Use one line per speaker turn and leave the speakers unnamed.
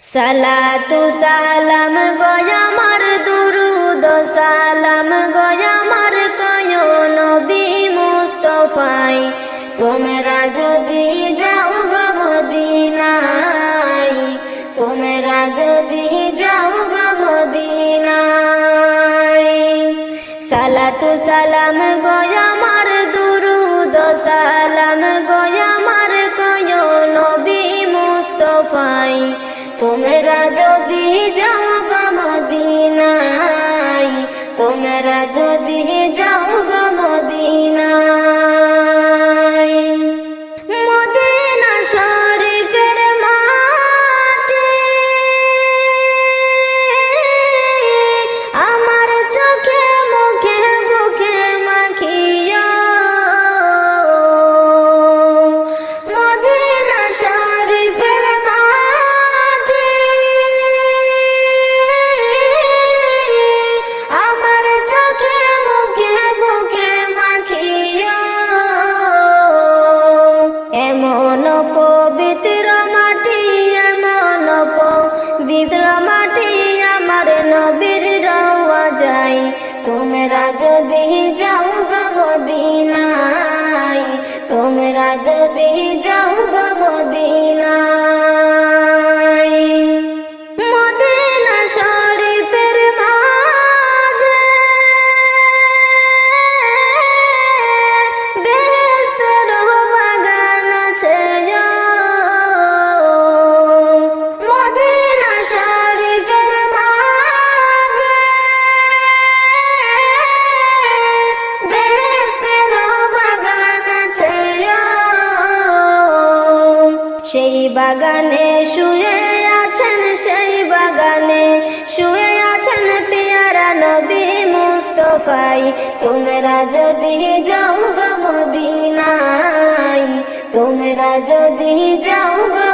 সালাতু সালাম গয়ামার দুরুদ সালাম গয়ামার কয় নবী মুস্তাফায় তোমরা যদি যাও গো মদিনায় তোমরা যদি যাও গো মদিনায় সালাতু সালাম গয়ামার দুরুদ সালাম গয়ামার কয় নবী মুস্তাফায় তোমরা যদি যাও গো মদিনায় তোমরা যদি যাও গো মদিনায় মদিনা শরীফের মাটি আমার চোখে মুখে বুকে মাখিয়া মদিনা শরীফের আমার চোখে মুখে বুকে মাখিয়া এমন পবিত্র মাটি এমন পবিত্র মাটি আমার নবীর রওয়া যায় তোমরা যদি যাও গো মদিনায় তোমরা যদি যাও গো মদিনায় মদিনা শরীফের মাঝে বেহেশতের বাগান আছে মদিনা শরীফের মাঝে বেহেশতের বাগান আছে সেই বাগানে শুয়ে আছেন সেই বাগানে শুয়ে আছেন পিয়ারা নবী মুস্তাফায় তোমরা যদি যাও গো মদিনায় তোমরা যদি যাও গো